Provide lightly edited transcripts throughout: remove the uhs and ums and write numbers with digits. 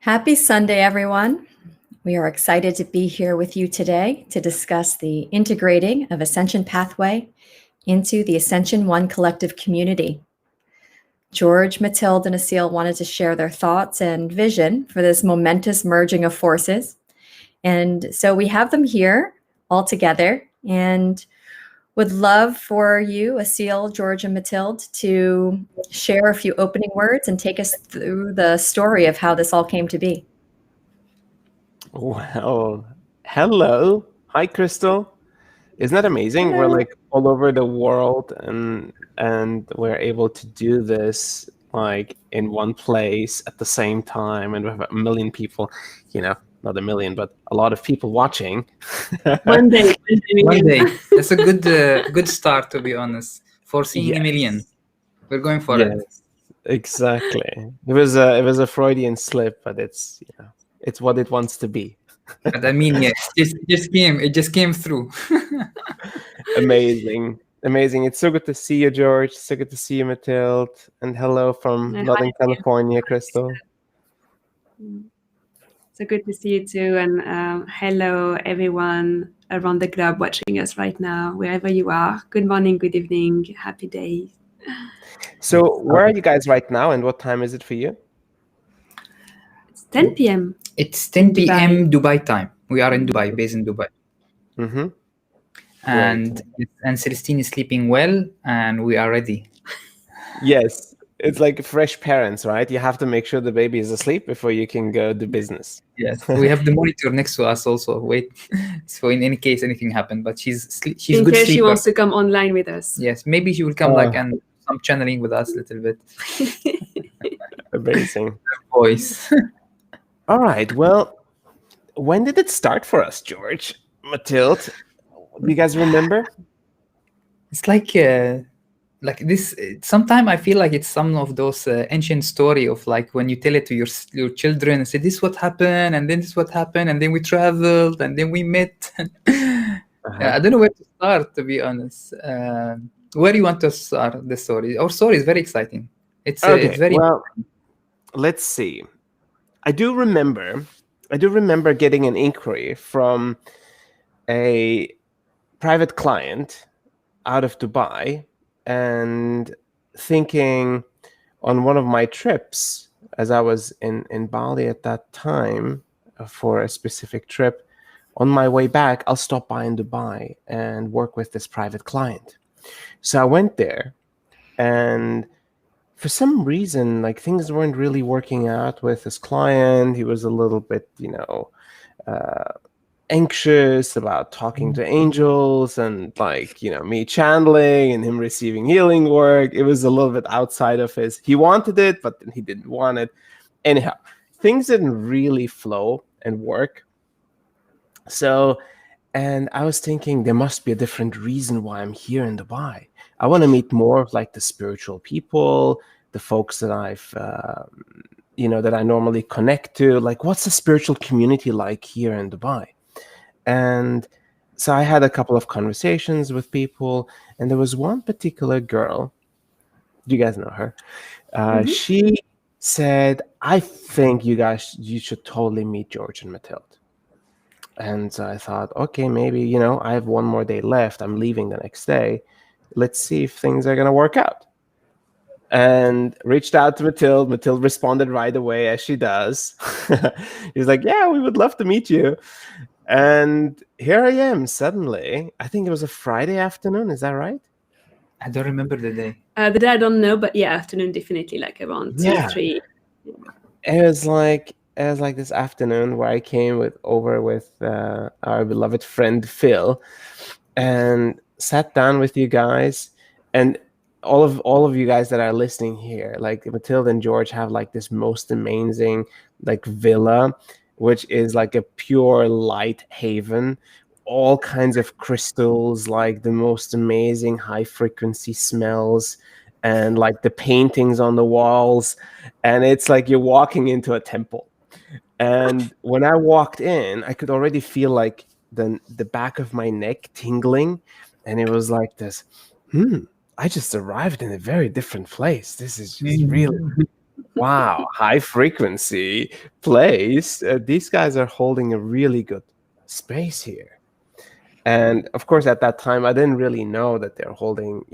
Happy Sunday, everyone. We are excited to be here with you today to discuss the integrating of Ascension Pathway into the Ascension One Collective community. George, Mathilde, and Asil wanted to share their thoughts and vision for this momentous merging of forces. And so we have them here all together and would love for you, Asil, George, and Mathilde, to share a few opening words and take us through the story of how this all came to be. Well, hello. Hi, Crystal. Isn't that amazing? Hello. We're like all over the world and we're able to do this like in one place at the same time, and we have a million people, not a million, but a lot of people watching. One day. That's a good start, to be honest. Foreseeing a million. We're going for it. Exactly. It was a Freudian slip, but it's what it wants to be. But I mean, yes, it just came through. Amazing. It's so good to see you, George. So good to see you, Mathilde. And hello from Northern California, Crystal. So good to see you too. And hello, everyone around the globe watching us right now, wherever you are. Good morning, good evening, happy days. So where are you guys right now, and what time is it for you? It's 10 p.m. It's 10 p.m. Dubai time. We are in Dubai, based in Dubai. Mm-hmm. And Celestine is sleeping well, and we are ready. Yes. It's like fresh parents, right? You have to make sure the baby is asleep before you can go do business. Yes. We have the monitor next to us also. Wait. So in any case anything happened, but she's in good case sleeper. She wants to come online with us. Yes, maybe she will come and some channeling with us a little bit. Amazing. Voice. All right. Well, when did it start for us, George? Mathilde? Do you guys remember? It's like this. Sometimes I feel like it's some of those ancient story of like when you tell it to your children and say this is what happened, and then this is what happened, and then we traveled, and then we met. I don't know where to start, to be honest. Where do you want to start the story? Our story is very exciting. It's very well. Let's see. I do remember getting an inquiry from a private client out of Dubai, and thinking on one of my trips, as I was in Bali at that time for a specific trip, on my way back, I'll stop by in Dubai and work with this private client. So I went there, and for some reason, like things weren't really working out with this client. He was a little bit, anxious about talking to angels and me channeling and him receiving healing work. It was a little bit outside of he wanted it, but he didn't want it. Anyhow, things didn't really flow and work. So, and I was thinking there must be a different reason why I'm here in Dubai. I want to meet more of like the spiritual people, the folks that I've that I normally connect to. Like, what's the spiritual community like here in Dubai? And so I had a couple of conversations with people, and there was one particular girl. You guys know her. She said, I think you should totally meet George and Mathilde. And so I thought, okay, maybe, I have one more day left. I'm leaving the next day. Let's see if things are going to work out. And reached out to Mathilde. Mathilde responded right away, as she does. He's like, yeah, we would love to meet you. And here I am suddenly. I think it was a Friday afternoon. Is that right? I don't remember the day. The day I don't know, but yeah, afternoon definitely, like around 2, 3. It was like this afternoon where I came over with our beloved friend Phil, and sat down with you guys, and all of you guys that are listening here, like Mathilde and George have like this most amazing like villa, which is like a pure light haven, all kinds of crystals, like the most amazing high frequency smells, and like the paintings on the walls, and it's like you're walking into a temple. And when I walked in, I could already feel like the back of my neck tingling, and it was like this, I just arrived in a very different place. This is just really wow, high frequency place. These guys are holding a really good space here. And of course, at that time, I didn't really know that they're holding,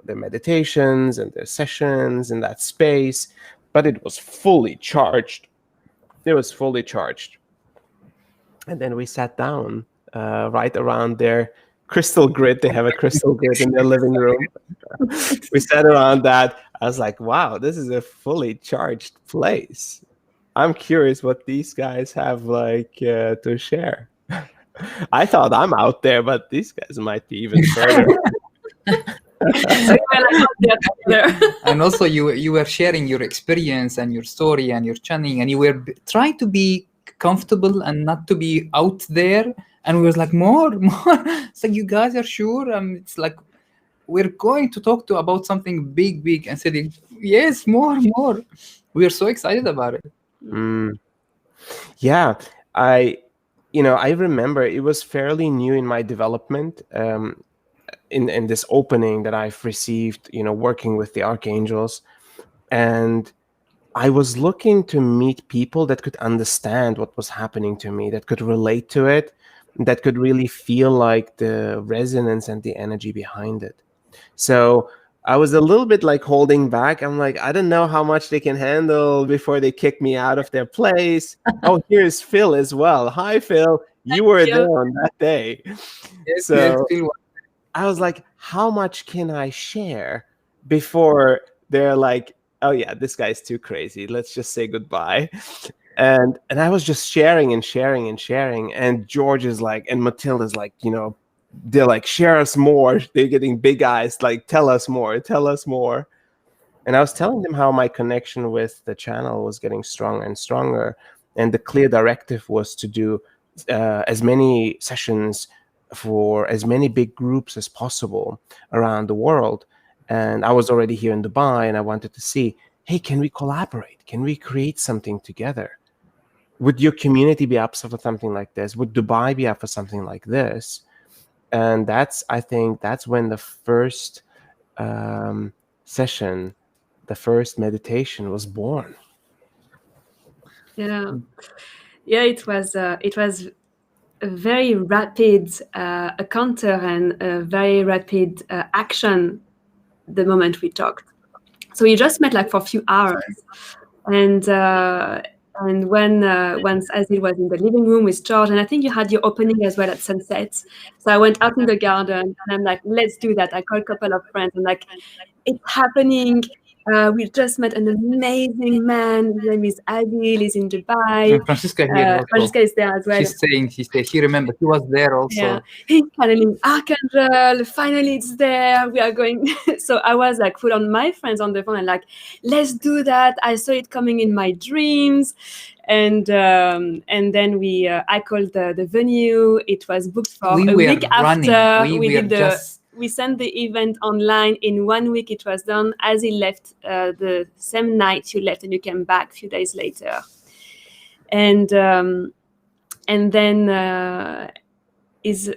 their meditations and their sessions in that space, but it was fully charged. It was fully charged. And then we sat down right around their crystal grid. They have a crystal grid in their living room. We sat around that. I was like, wow, this is a fully charged place. I'm curious what these guys have to share. I thought I'm out there, but these guys might be even further. And also you were sharing your experience and your story and your channeling, and you were trying to be comfortable and not to be out there. And we were like, more. It's like, you guys are sure? It's like, we're going to talk about something big, and said, yes, more. We are so excited about it. Yeah, I remember it was fairly new in my development, in this opening that I've received, working with the archangels. And I was looking to meet people that could understand what was happening to me, that could relate to it, that could really feel like the resonance and the energy behind it. So I was a little bit like holding back. I'm like, I don't know how much they can handle before they kick me out of their place. Oh, here's Phil as well. Hi, Phil. You were there on that day. Yes, so I was like, how much can I share before they're like, oh yeah, this guy's too crazy. Let's just say goodbye. And I was just sharing. And George is like, and Mathilde is like, they're like, share us more. They're getting big eyes, like, tell us more. And I was telling them how my connection with the channel was getting stronger and stronger. And the clear directive was to do as many sessions for as many big groups as possible around the world. And I was already here in Dubai, and I wanted to see, hey, can we collaborate? Can we create something together? Would your community be up for something like this? Would Dubai be up for something like this? And I think that's when the first session, the first meditation was born. Yeah, it was a very rapid encounter and a very rapid action the moment we talked. So we just met like for a few hours, and when once Asil was in the living room with George, and I think you had your opening as well at sunset. So I went out in the garden, and I'm like, let's do that. I called a couple of friends, and like, it's happening. We just met an amazing man. His name is Asil. He's in Dubai. Francisca here. Francisca is there as well. She's saying, she remembers. She was there also. Yeah. He's channeling Archangel. Finally, it's there. We are going. So I was like, put on my friends on the phone and like, let's do that. I saw it coming in my dreams. And then I called the venue. It was booked for a week after. We sent the event online. In 1 week, it was done. As he left the same night you left, and you came back a few days later. And then is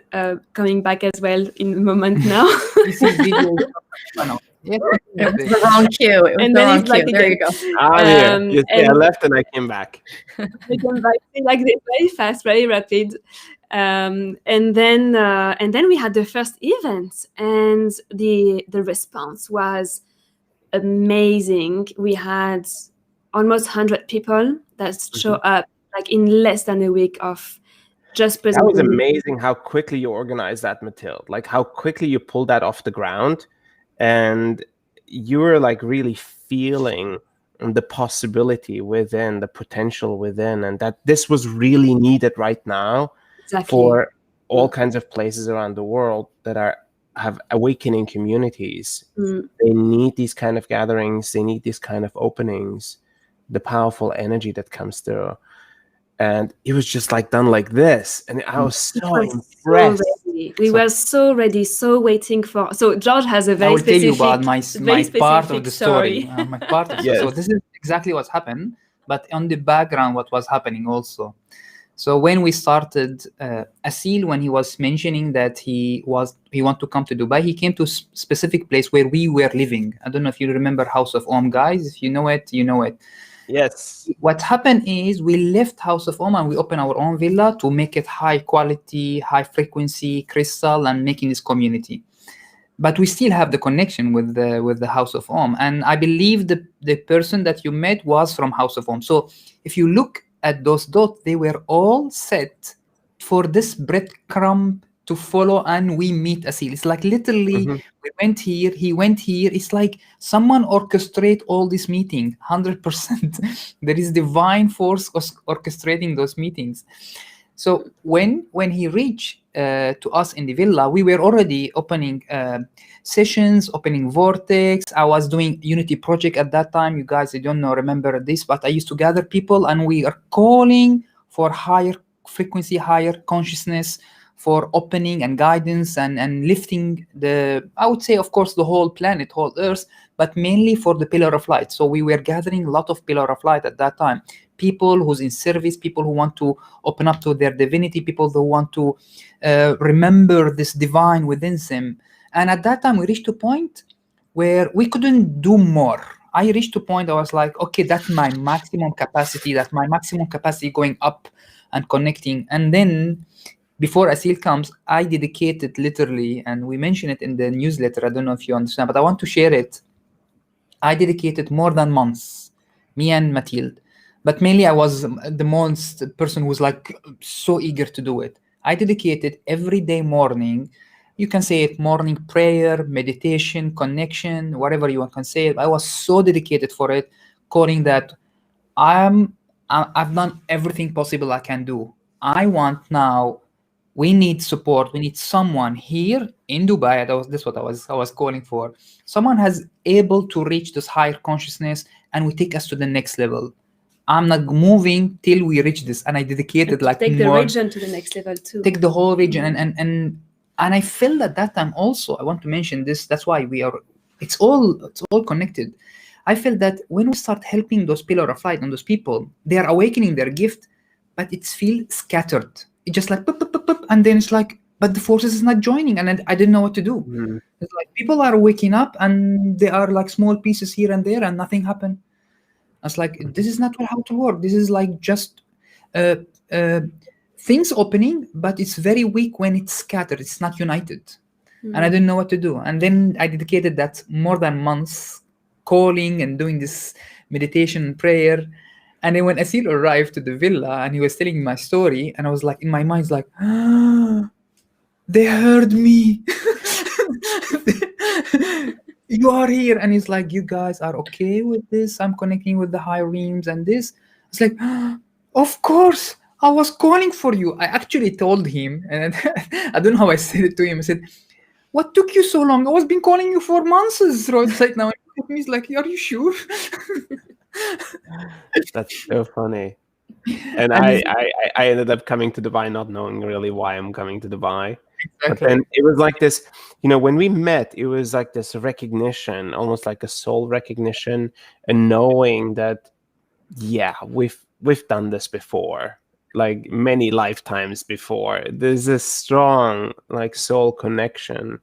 coming back as well in a moment now. This is video. It was the wrong cue. It was the wrong cue. There you go. I'm here. I left and I came back. I came back like very fast, very rapid. And then we had the first event, and the response was amazing. We had almost 100 people that show up like in less than a week of just presenting. That was amazing how quickly you organized that, Mathilde. Like how quickly you pulled that off the ground, and you were like really feeling the possibility within, the potential within, and that this was really needed right now. Exactly. For all kinds of places around the world that have awakening communities. They need these kind of gatherings. They need these kind of openings, the powerful energy that comes through. And it was just like done like this. And I was so impressed. We were so ready, so waiting for. So George has a very specific. I will tell you about my part of the story. My part of yes. So this is exactly what happened, but on the background, what was happening also. So when we started, Asil, when he was mentioning that he want to come to Dubai, he came to a specific place where we were living. I don't know if you remember House of Om, guys. If you know it, you know it. Yes. What happened is we left House of Om and we opened our own villa to make it high quality, high frequency crystal and making this community. But we still have the connection with the House of Om. And I believe the person that you met was from House of Om. So if you look at those dots, they were all set for this breadcrumb to follow, and we meet Asil. It's like literally we went here, he went here. It's like someone orchestrate all this meeting, 100%. There is divine force orchestrating those meetings. So when he reached to us in the villa, we were already opening sessions, opening Vortex. I was doing Unity project at that time. You guys, I don't know, remember this, but I used to gather people and we are calling for higher frequency, higher consciousness, for opening and guidance and lifting I would say, of course, the whole planet, whole Earth, but mainly for the pillar of light. So we were gathering a lot of pillar of light at that time. People who's in service, people who want to open up to their divinity, people who want to remember this divine within them. And at that time, we reached a point where we couldn't do more. I reached a point I was like, okay, that's my maximum capacity. That's my maximum capacity going up and connecting. And then before Asil comes, I dedicated literally, and we mentioned it in the newsletter. I don't know if you understand, but I want to share it. I dedicated more than months, me and Mathilde. But mainly I was the most person who was like so eager to do it. I dedicated every day morning, you can say it morning prayer, meditation, connection, whatever you can say it. I was so dedicated for it, calling that I've done everything possible I can do. I want now, we need support. We need someone here in Dubai. That's what I was calling for. Someone has able to reach this higher consciousness and we take us to the next level. I'm not moving till we reach this. And I dedicated like take more, the region to the next level too. Take the whole region. And I felt at that time also, I want to mention this. That's why it's all connected. I felt that when we start helping those pillar of light and those people, they are awakening their gift, but it feels scattered. It's just like, and then it's like, but the forces is not joining, and I didn't know what to do. It's like people are waking up, and they are like small pieces here and there, and nothing happened. I was like, this is not how to work. This is like just things opening, but it's very weak when it's scattered. It's not united, and I didn't know what to do. And then I dedicated that more than months, calling and doing this meditation and prayer. And then when Asil arrived to the villa and he was telling me my story, and I was like, in my mind, it's like, they heard me. You are here. And he's like, you guys are okay with this? I'm connecting with the high realms and this. It's like, of course, I was calling for you. I actually told him, and I don't know how I said it to him. I said, what took you so long? I was been calling you for months. Right now, he's like, are you sure? That's so funny. And I ended up coming to Dubai not knowing really why I'm coming to Dubai. Exactly. But then it was like this, when we met, it was like this recognition, almost like a soul recognition, and knowing that, yeah, we've done this before, like many lifetimes before. There's a strong like soul connection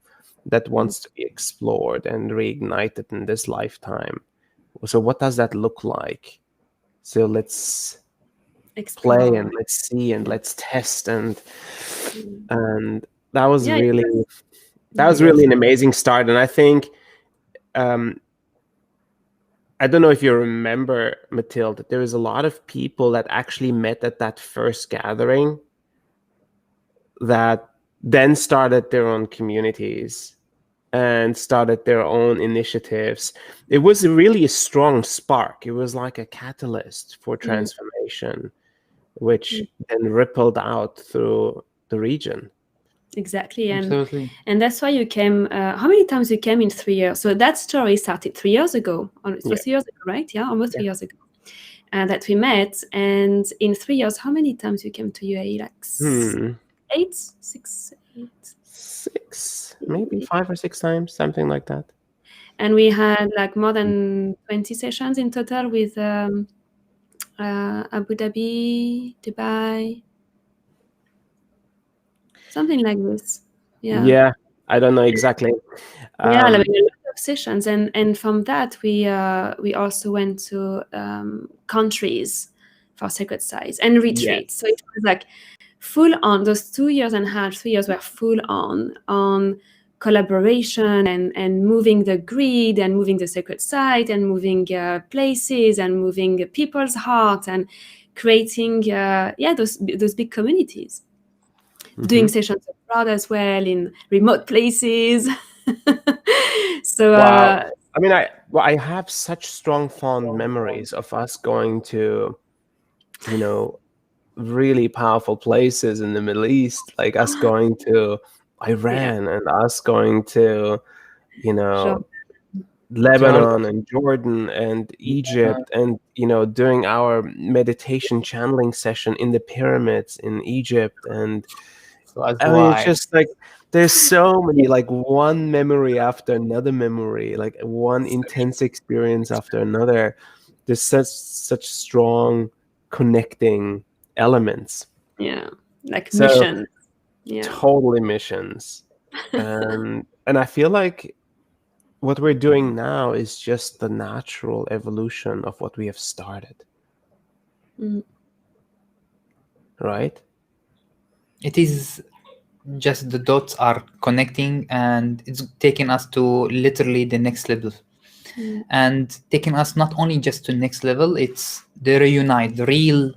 that wants to be explored and reignited in this lifetime. So what does that look like? So let's explore, play and let's see and let's test and that was really an amazing start. And I think I don't know if you remember, Mathilde, there was a lot of people that actually met at that first gathering that then started their own communities and started their own initiatives. It was really a strong spark. It was like a catalyst for transformation, which then rippled out through the region. Exactly. Absolutely. And that's why you came. How many times you came in 3 years? So that story started 3 years ago. It was 3 years ago, right? Yeah, almost 3 years ago. That we met. And in 3 years, how many times you came to UAE? Like 6, maybe 5 or 6 times, something like that. And we had like more than 20 sessions in total with Abu Dhabi, Dubai, something like this. Yeah, I don't know exactly. Yeah, like a lot of sessions, and from that we also went to countries for sacred sites and retreats. So it was like full on. Those 2.5 years, 3 years were full on collaboration and moving the grid and moving the sacred site and moving places and moving people's hearts and creating those big communities. Doing sessions abroad as well in remote places. So wow. I mean, I have such strong fond memories of us going to, really powerful places in the Middle East, like us going to Iran and us going to, Sure. Lebanon and Jordan and Egypt, and doing our meditation channeling session in the pyramids in Egypt. And I mean, it's just like there's so many, like one memory after another memory, like one intense experience after another. There's such strong connecting elements. Yeah, like So, missions. Yeah, totally missions. And I feel like what we're doing now is just the natural evolution of what we have started. Right? It is just the dots are connecting, and it's taking us to literally the next level. And taking us not only just to next level, it's the reunite, the real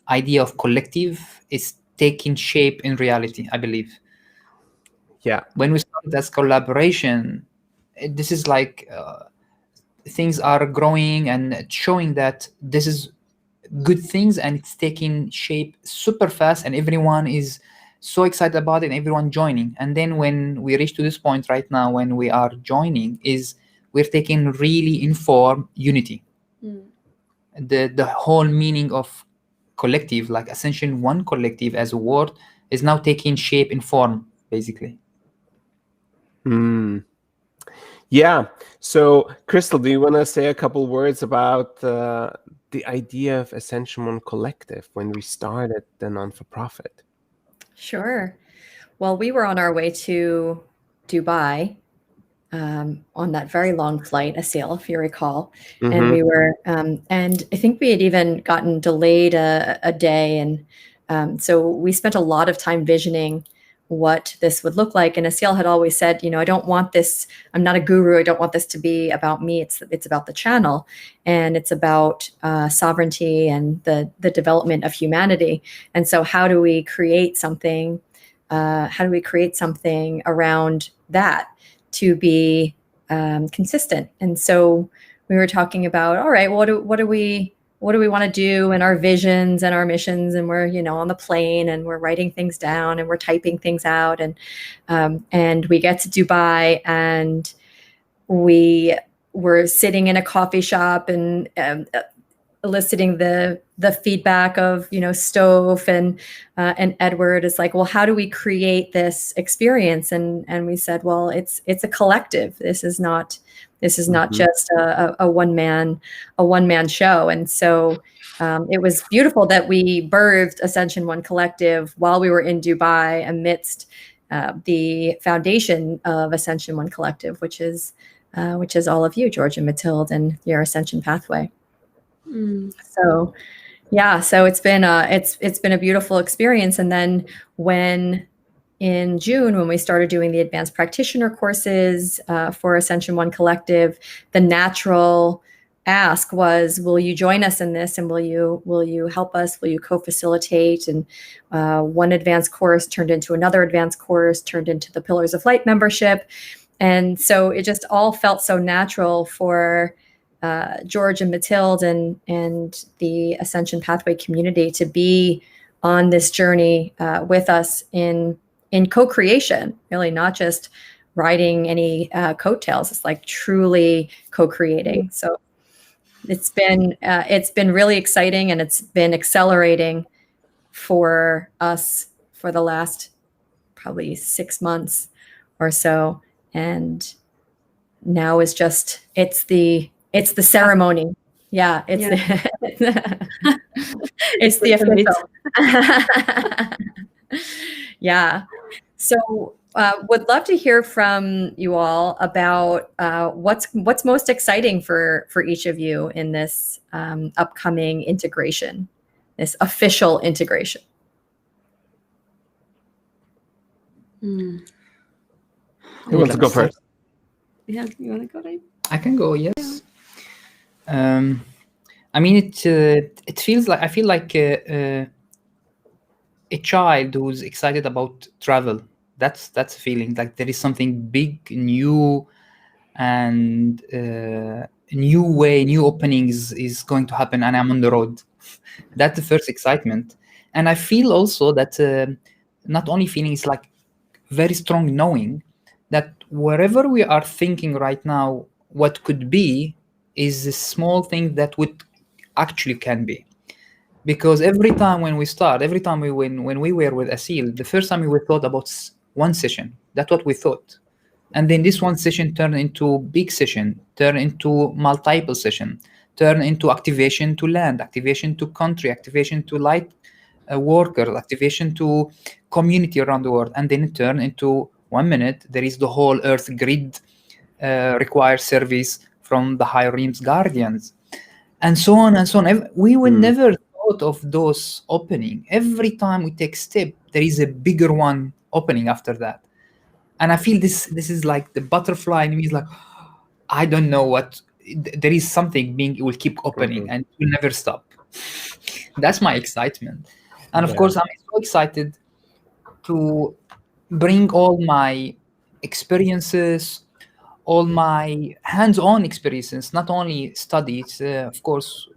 idea of collective is taking shape in reality, I believe. Yeah. When we started as collaboration, this is like things are growing and showing that this is good things, and it's taking shape super fast, and everyone is so excited about it, and everyone joining. And then when we reach to this point right now, when we are joining, is we're taking really informed unity. The whole meaning of collective, like Ascension One Collective as a word, is now taking shape in form, basically. Yeah. So, Crystal, do you want to say a couple words about the idea of Ascension One Collective when we started the non-for-profit? Sure. Well, we were on our way to Dubai on that very long flight, Asil, if you recall. And we were, and I think we had even gotten delayed a day. And so we spent a lot of time visioning what this would look like. And Asil had always said, I don't want this, I'm not a guru, I don't want this to be about me. It's about the channel, and it's about sovereignty and the development of humanity. And so how do we create something? How do we create something around that to be consistent? And so we were talking about, all right, what do we want to do in our visions and our missions? And we're, on the plane, and we're writing things down, and we're typing things out. And we get to Dubai, and we were sitting in a coffee shop and eliciting the feedback of Stove and Edward is like, well, how do we create this experience? And we said, well, it's a collective. This is not just a one man show. And so it was beautiful that we birthed Ascension One Collective while we were in Dubai, amidst the foundation of Ascension One Collective, which is all of you, George and Mathilde, and your Ascension Pathway. So yeah, so it's been a beautiful experience. And then in June, when we started doing the advanced practitioner courses for Ascension One Collective, the natural ask was, will you join us in this? And will you help us? Will you co-facilitate? And one advanced course turned into another advanced course, turned into the Pillars of Light membership. And so it just all felt so natural for George and Mathilde and the Ascension Pathway community to be on this journey with us in co-creation, really, not just riding any coattails. It's like truly co-creating. So it's been really exciting, and it's been accelerating for us for the last probably 6 months or so. And now is just, it's the ceremony. Yeah, it's it's the official. Yeah. So would love to hear from you all about what's most exciting for each of you in this upcoming integration, this official integration. Hmm. Who wants to go first? Yeah, you want to go, babe? I can go, yes. I mean, it feels like, I feel like a child who's excited about travel. That's a feeling like there is something big, new, and new way, new openings is going to happen, and I'm on the road. That's the first excitement. And I feel also that not only feeling, it's like very strong knowing that wherever we are thinking right now, what could be is a small thing that would actually can be. Because every time when we start, every time when we were with Asil, the first time we thought about one session. That's what we thought. And then this one session turned into big session, turned into multiple session, turned into activation to land, activation to country, activation to light workers, activation to community around the world. And then it turned into 1 minute, there is the whole Earth grid requires service from the higher realms guardians, and so on and so on. We would never thought of those opening. Every time we take step, there is a bigger one opening after that. And I feel this is like the butterfly in me is like, I don't know what, there is something being, it will keep opening and it will never stop. That's my excitement. And of course, I'm so excited to bring all my experiences, all my hands-on experiences, not only studies. Of course,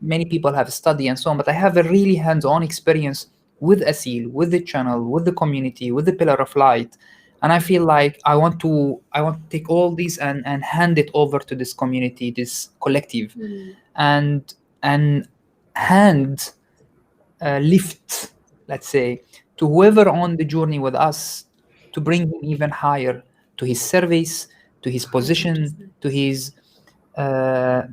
many people have study and so on, but I have a really hands-on experience with Asil, with the channel, with the community, with the Pillar of Light. And I feel like I want to take all these and hand it over to this community, this collective, and hand lift, let's say, to whoever on the journey with us, to bring him even higher to his service, to his position, to his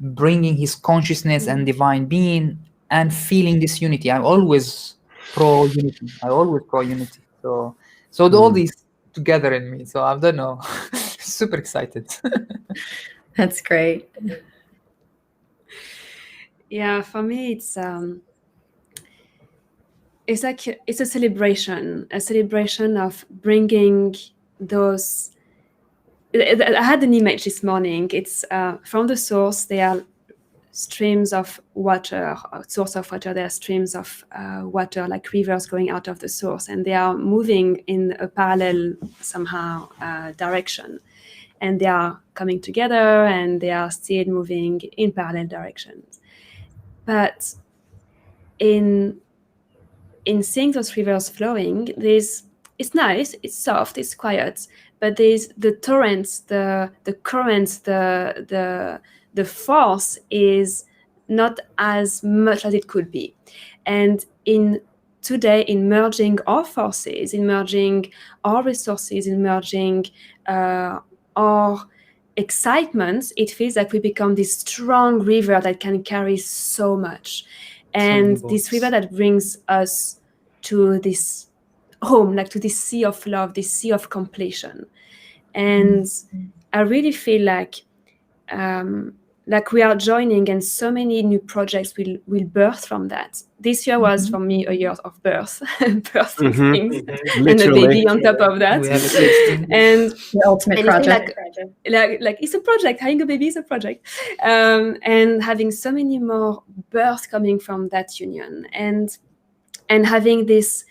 bringing his consciousness and divine being, and feeling this unity. I'm always pro unity. So all these together in me. So I don't know. Super excited. That's great. Yeah, for me, it's like it's a celebration of bringing those. I had an image this morning. It's from the source. There are streams of water, source of water. There are streams of water, like rivers going out of the source, and they are moving in a parallel somehow direction, and they are coming together, and they are still moving in parallel directions. But in seeing those rivers flowing, it's nice, it's soft, it's quiet, but there's the torrents, the currents, the force is not as much as it could be. And today, in merging our forces, in merging our resources, in merging our excitement, it feels like we become this strong river that can carry so much. And this river that brings us to this home, like to this sea of love, this sea of completion. And I really feel like we are joining, and so many new projects will birth from that. This year was for me a year of birth, birthing things, and a baby on top of that. We have a and the ultimate project. Like it's a project. Having a baby is a project, and having so many more births coming from that union, and having this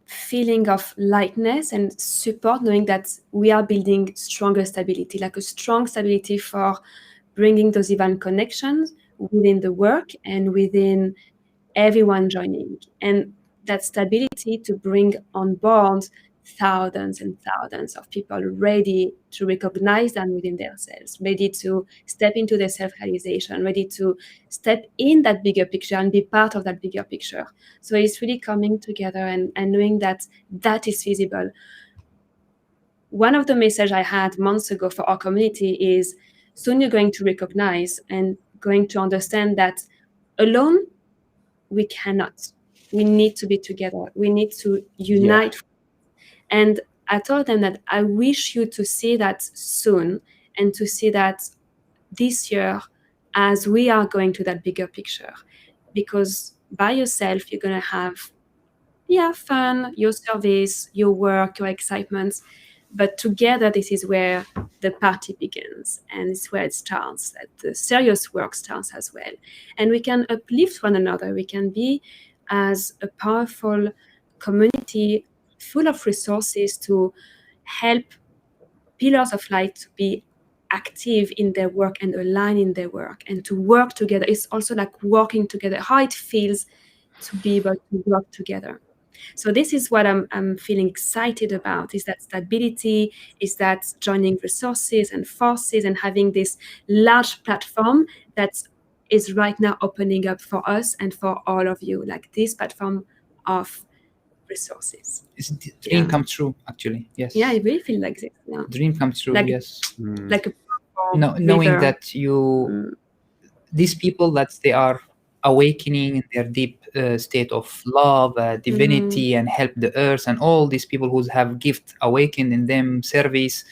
feeling of lightness and support, knowing that we are building stronger stability, like a strong stability for bringing those divine connections within the work and within everyone joining. And that stability to bring on board thousands and thousands of people ready to recognize that within themselves, ready to step into their self-realization, ready to step in that bigger picture and be part of that bigger picture. So it's really coming together and knowing that is feasible. One of the messages I had months ago for our community is, soon you're going to recognize and going to understand that alone we cannot. we need to be together. We need to unite. And I told them that I wish you to see that soon, and to see that this year as we are going to that bigger picture. Because by yourself, you're going to have, fun, your service, your work, your excitement. But together, this is where the party begins, and it's where it starts, that the serious work starts as well. And we can uplift one another. We can be as a powerful community full of resources to help pillars of light to be active in their work and align in their work and to work together. It's also like working together, how it feels to be able to work together. So this is what I'm feeling excited about, is that stability, is that joining resources and forces and having this large platform that is right now opening up for us and for all of you, like this platform of resources. It's a dream come true, actually. Yes. Yeah, I really feel like this. Yeah. Dream come true, Like, yes. Like a knowing river. that these people, that they are awakening in their deep state of love, divinity, and help the earth, and all these people who have gift awakened in them, service,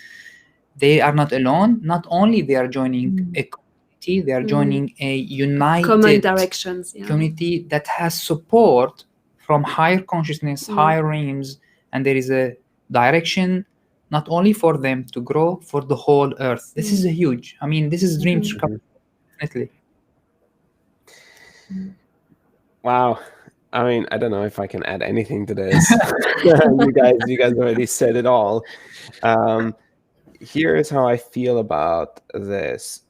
they are not alone. Not only they are joining a community, they are joining a united common directions, community that has support from higher consciousness, higher realms, and there is a direction not only for them to grow, for the whole earth. This is a huge, I mean, this is dream definitely. Wow. I mean, I don't know if I can add anything to this. you guys already said it all. Here's how I feel about this.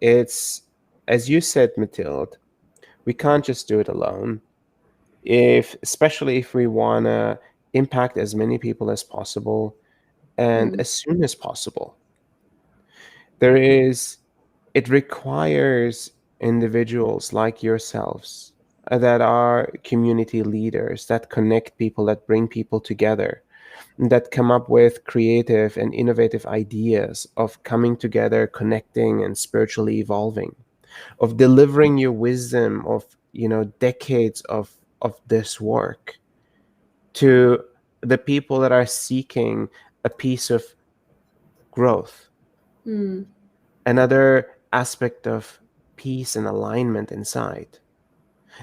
It's, as you said, Mathilde, we can't just do it alone. Especially if we want to impact as many people as possible and as soon as possible. It requires individuals like yourselves that are community leaders, that connect people, that bring people together, that come up with creative and innovative ideas of coming together, connecting, and spiritually evolving, of delivering your wisdom of, decades of this work to the people that are seeking a piece of growth. Another aspect of peace and alignment inside.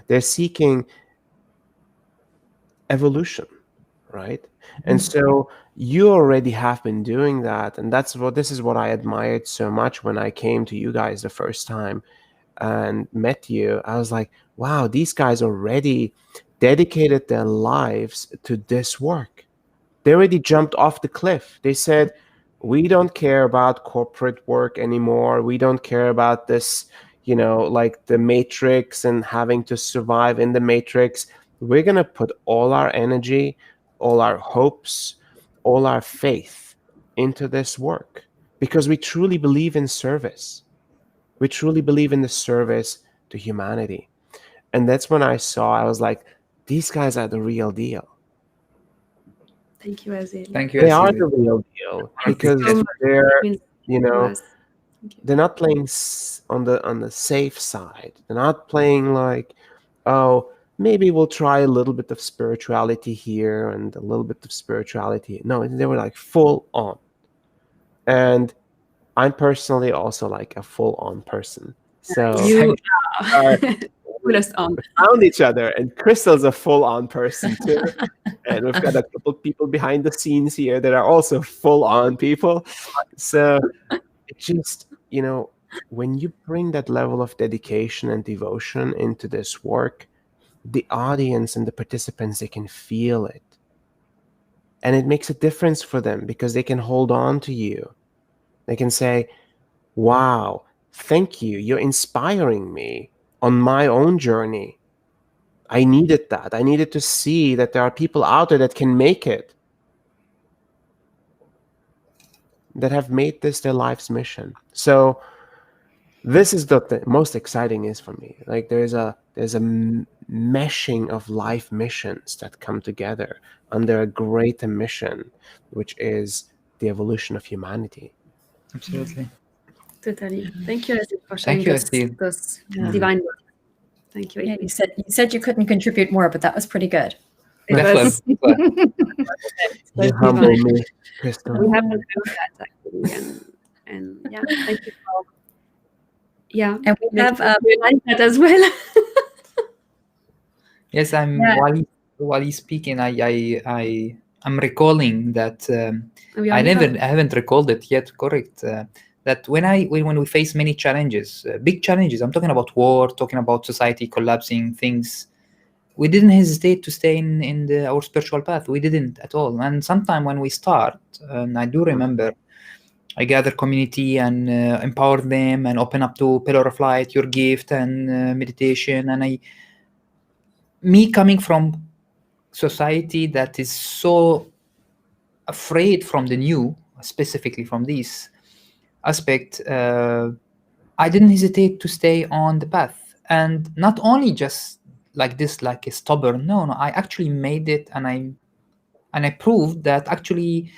They're seeking evolution, right? And so you already have been doing that, and this is what I admired so much when I came to you guys the first time and met you. I was like, wow, these guys already dedicated their lives to this work. They already jumped off the cliff. They said, we don't care about corporate work anymore. We don't care about this, like the matrix and having to survive in the matrix. We're going to put all our energy, all our hopes, all our faith into this work because we truly believe in service. We truly believe in the service to humanity. And that's when I was like, these guys are the real deal. Thank you, Asil. Thank you, They Asil. are the real deal because they're not playing on the safe side. They're not playing like, oh, maybe we'll try a little bit of spirituality here and a little bit of spirituality. No, they were like full on. And I'm personally also like a full on person. So you are fullest on. We found each other, and Crystal's a full on person too. And we've got a couple people behind the scenes here that are also full on people. So it just, when you bring that level of dedication and devotion into this work, the audience and the participants, they can feel it. And it makes a difference for them because they can hold on to you. They can say, wow, thank you. You're inspiring me on my own journey. I needed that. I needed to see that there are people out there that can make it, that have made this their life's mission. So this is the most exciting is for me. Like there's a meshing of life missions that come together under a greater mission, which is the evolution of humanity. Absolutely. Totally. Thank you, Asil, for sharing Thank you, those Asil. divine words. Thank you. Yeah, you said you couldn't contribute more, but that was pretty good. It That was, was- You humble me, Crystal. we have to do that actually, and yeah, thank you for And we have realize that as well. Yes, Yeah. while he's speaking, I'm recalling that We I only haven't recalled it yet. Correct. That when we face many challenges, big challenges, I'm talking about war, talking about society collapsing, things. We didn't hesitate to stay in our spiritual path. We didn't at all. And sometime when we start, and I do remember, I gather community and empower them and open up to Pillar of Light, your gift, and meditation. And me coming from society that is so afraid from the new, specifically from this aspect, I didn't hesitate to stay on the path. And not only just like this, like a stubborn, no, I actually made it, and I proved that actually,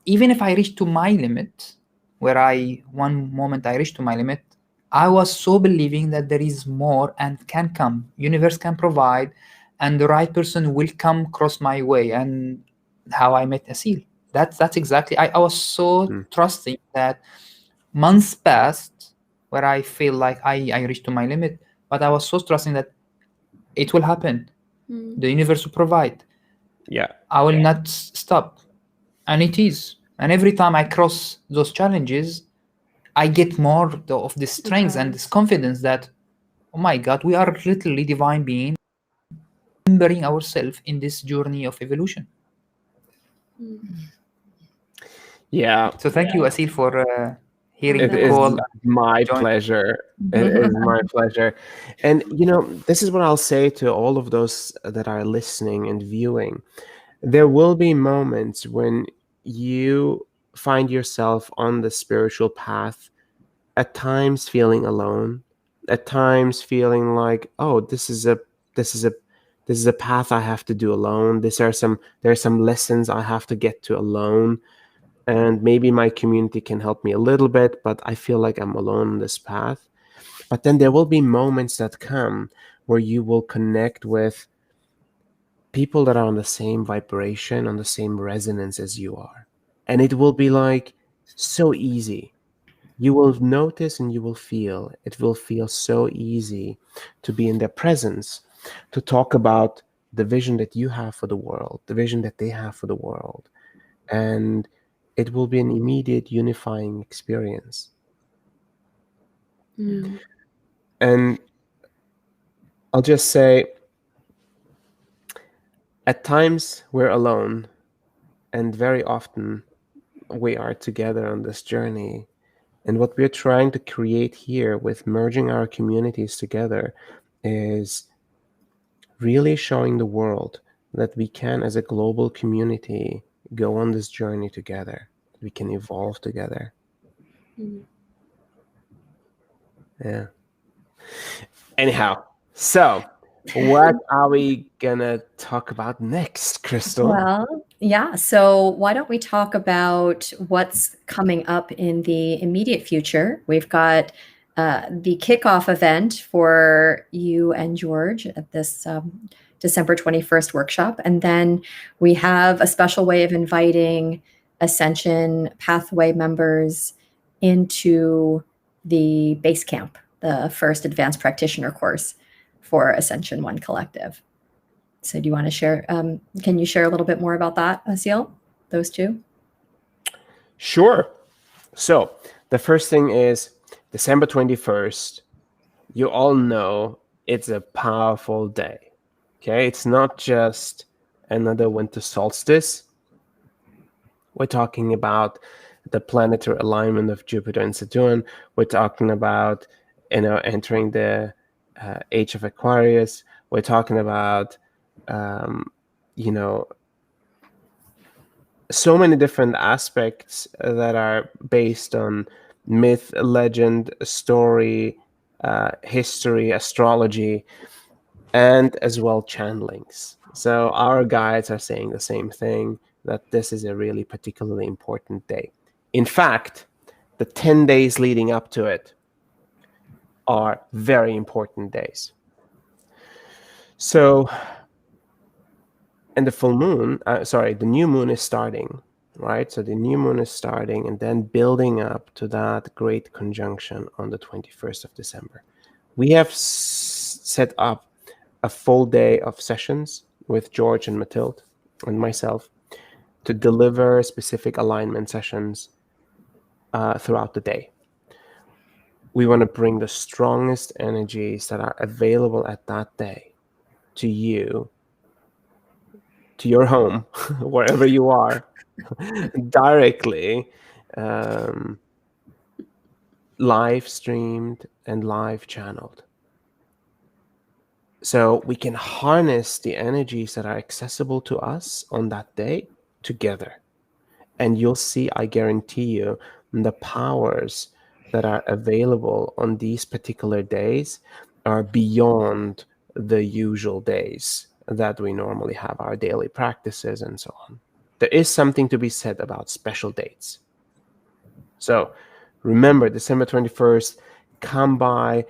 even if I reached to my limit, one moment I reached to my limit, I was so believing that there is more and can come. Universe can provide, and the right person will come cross my way. And how I met Asil. That's exactly. I was so trusting that months passed where I feel like I reached to my limit, but I was so trusting that it will happen. The universe will provide. Yeah. I will not stop. And it is. And every time I cross those challenges, I get more of this strength and this confidence that, oh my God, we are literally divine beings, remembering ourselves in this journey of evolution. Yeah. So thank you, Asil, for hearing It the is call. my pleasure. It is my pleasure. And, this is what I'll say to all of those that are listening and viewing. There will be moments when you find yourself on the spiritual path, at times feeling alone, at times feeling like, oh, this is a path I have to do alone. There are some lessons I have to get to alone. And maybe my community can help me a little bit, but I feel like I'm alone on this path. But then there will be moments that come where you will connect with people that are on the same vibration, on the same resonance as you are. And it will be like so easy. You will notice and you will feel, it will feel so easy to be in their presence, to talk about the vision that you have for the world, the vision that they have for the world. And it will be an immediate unifying experience. And I'll just say, at times we're alone, and very often we are together on this journey. And what we're trying to create here with merging our communities together is really showing the world that we can, as a global community, go on this journey together. We can evolve together. Yeah. Anyhow, so what are we gonna talk about next, Crystal? Well, yeah. So why don't we talk about what's coming up in the immediate future? We've got the kickoff event for you and George at this December 21st workshop. And then we have a special way of inviting Ascension Pathway members into the base camp, the first advanced practitioner course for Ascension One Collective. So do you want to share, can you share a little bit more about that, Asil, those two? Sure. So the first thing is December 21st. You all know it's a powerful day. Okay, it's not just another winter solstice. We're talking about the planetary alignment of Jupiter and Saturn. We're talking about, entering the age of Aquarius. We're talking about, so many different aspects that are based on myth, legend, story, history, astrology, and as well channelings. So our guides are saying the same thing, that this is a really particularly important day. In fact, the 10 days leading up to it are very important days. So, and the full moon, the new moon is starting, right? So the new moon is starting and then building up to that great conjunction on the 21st of December. We have set up a full day of sessions with George and Mathilde and myself to deliver specific alignment sessions throughout the day. We want to bring the strongest energies that are available at that day to you, to your home, wherever you are, directly, live streamed and live channeled. So we can harness the energies that are accessible to us on that day together. And you'll see, I guarantee you, the powers that are available on these particular days are beyond the usual days that we normally have our daily practices and so on. There is something to be said about special dates. So remember, December 21st, come by,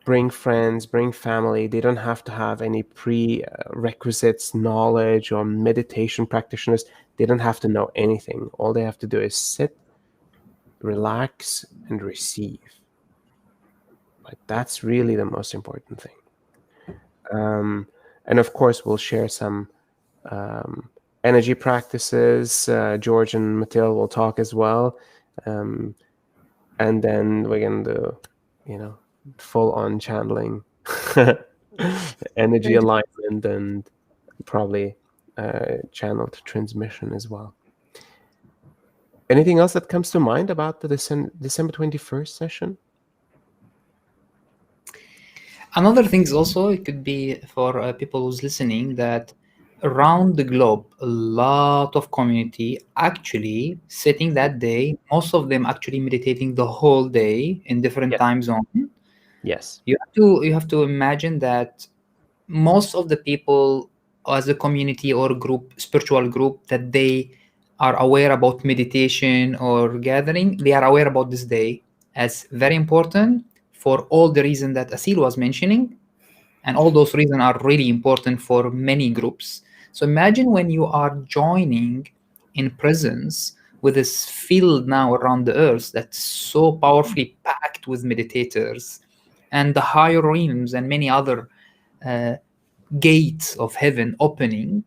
bring friends, bring family. They don't have to have any prerequisites, knowledge, or meditation practitioners. They don't have to know anything. All they have to do is sit, relax, and receive. Like, that's really the most important thing. And of course, we'll share some energy practices. George and Mathilde will talk as well. And then we're going to do, full-on channeling, energy alignment, and probably channeled transmission as well. Anything else that comes to mind about the December 21st session? Another thing is also, it could be for people who's listening, that around the globe, a lot of community actually sitting that day, most of them actually meditating the whole day in different time zones. Yes. You have to imagine that most of the people as a community or group, spiritual group, that they are aware about meditation or gathering, they are aware about this day as very important for all the reasons that Asil was mentioning. And all those reasons are really important for many groups. So imagine when you are joining in presence with this field now around the earth that's so powerfully packed with meditators and the higher realms and many other gates of heaven opening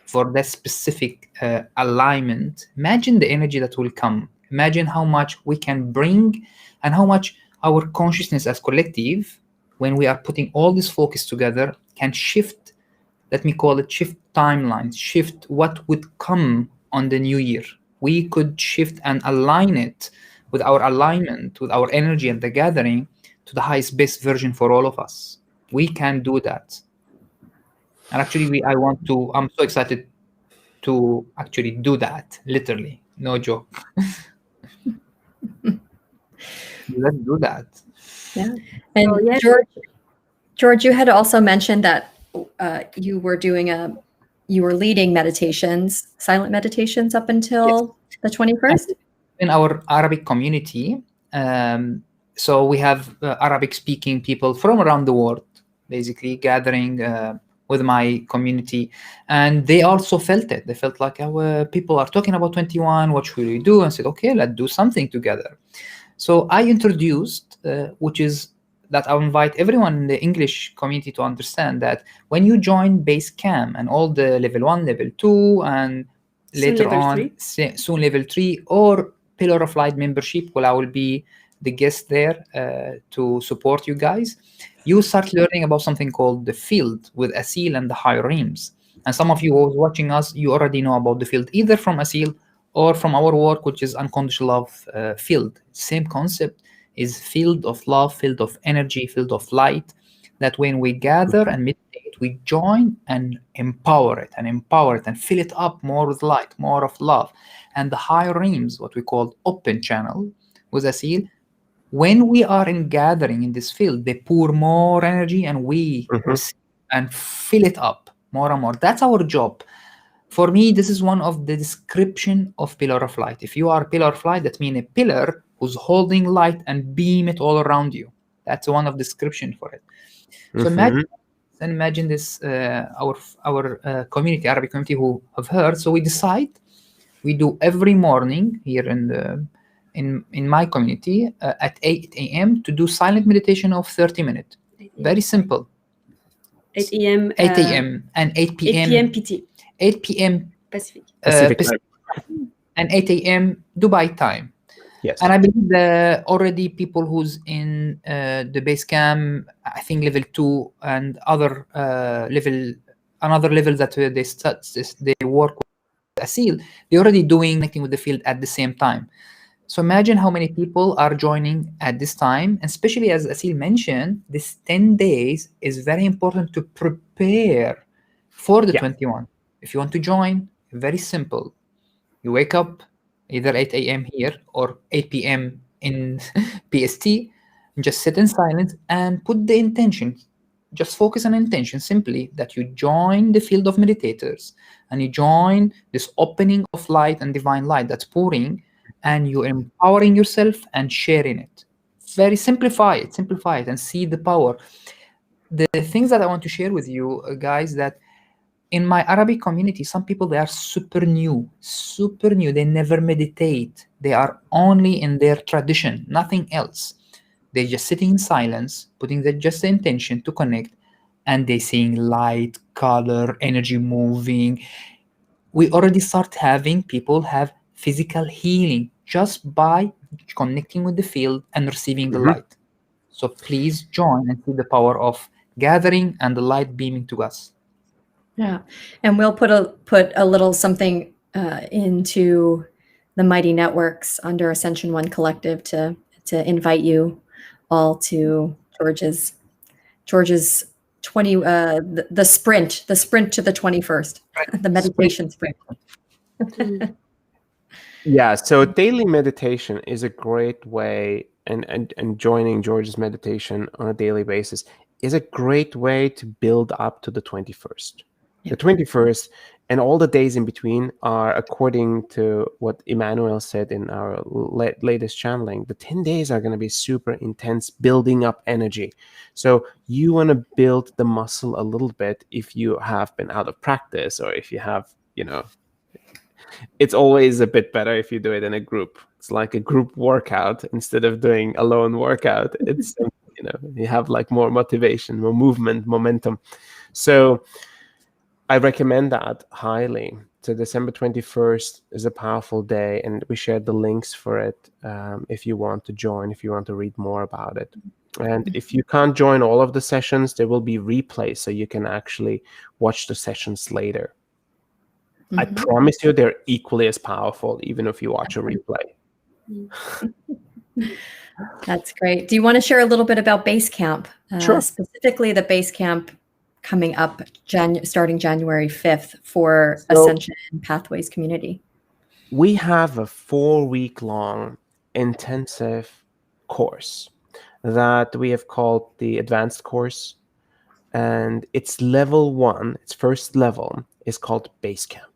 for that specific alignment. Imagine the energy that will come. Imagine how much we can bring and how much our consciousness as collective, when we are putting all this focus together, can shift, let me call it shift timelines, shift what would come on the new year. We could shift and align it with our alignment, with our energy and the gathering to the highest best version for all of us. We can do that. And actually, I'm so excited to actually do that, literally, no joke. Let's do that. Yeah. And George, you had also mentioned that you were leading meditations, silent meditations up until the 21st? In our Arabic community, so we have Arabic-speaking people from around the world, basically gathering with my community, and they also felt it. They felt like people are talking about 21, what should we do? And said, okay, let's do something together. So I introduced, which is that I'll invite everyone in the English community to understand that when you join base camp and all the level 1, level 2, and later on, soon level 3, or Pillar of Light membership, well, I will be the guest there to support you guys. You start learning about something called the field with Asil and the higher realms. And some of you who are watching us, you already know about the field, either from Asil or from our work, which is unconditional love field. Same concept is field of love, field of energy, field of light, that when we gather and meditate, we join and empower it and fill it up more with light, more of love. And the higher realms, what we call open channel with Asil, when we are in gathering in this field, they pour more energy and we receive and fill it up more and more. That's our job. For me, this is one of the description of pillar of light. If you are pillar of light, that means a pillar who's holding light and beam it all around you. That's one of the description for it. So then imagine this, our community, Arabic community who have heard. So we decide we do every morning here in my community at 8 a.m. to do silent meditation of 30 minutes. Very simple. 8 a.m. 8 a.m. and 8 p.m. 8 p.m. PT 8 p.m. Pacific. Pacific Pacific time. and 8 a.m. Dubai time. Yes. And I believe already people who's in the base camp, I think level 2 and other another level that they work with Asil, they're already doing connecting with the field at the same time. So imagine how many people are joining at this time, and especially as Asil mentioned, this 10 days is very important to prepare for the 21. If you want to join, very simple. You wake up either 8 a.m. here or 8 p.m. in PST, just sit in silence and put the intention. Just focus on intention simply that you join the field of meditators and you join this opening of light and divine light that's pouring, and you're empowering yourself and sharing it. Very simplify it and see the power. The things that I want to share with you guys, that in my Arabic community, some people, they are super new. They never meditate. They are only in their tradition, nothing else. They're just sitting in silence, putting just the intention to connect, and they seeing light, color, energy moving. We already start having people have physical healing just by connecting with the field and receiving the light. So please join and see the power of gathering and the light beaming to us. Yeah, and we'll put a little something into the Mighty Networks under Ascension One Collective to invite you all to George's 20 the sprint to the 21st, the meditation sprint. Yeah, so daily meditation is a great way, and joining George's meditation on a daily basis is a great way to build up to the 21st. The 21st and all the days in between are, according to what Emmanuel said in our latest channeling, the 10 days are going to be super intense, building up energy. So you want to build the muscle a little bit if you have been out of practice, or if you have, it's always a bit better if you do it in a group. It's like a group workout instead of doing a lone workout. It's, you have like more motivation, more movement, momentum. So I recommend that highly. So December 21st is a powerful day, and we shared the links for it if you want to join, if you want to read more about it. And if you can't join all of the sessions, there will be replays, so you can actually watch the sessions later. I promise you they're equally as powerful, even if you watch a replay. That's great. Do you want to share a little bit about Base Camp? Sure. Specifically the Base Camp coming up starting January 5th for Ascension Pathways community. We have a 4-week-long intensive course that we have called the advanced course, and its level 1, its first level, is called Base Camp.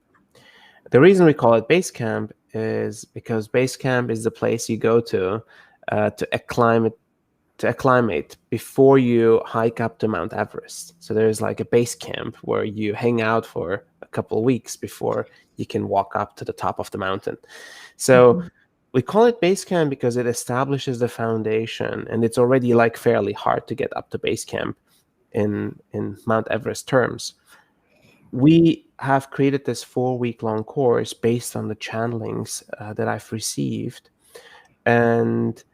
The reason we call it Base Camp is because Base Camp is the place you go to acclimate before you hike up to Mount Everest. So there's like a base camp where you hang out for a couple of weeks before you can walk up to the top of the mountain. So we call it base camp because it establishes the foundation, and it's already like fairly hard to get up to base camp in Mount Everest terms. We have created this 4-week-long course based on the channelings that I've received, and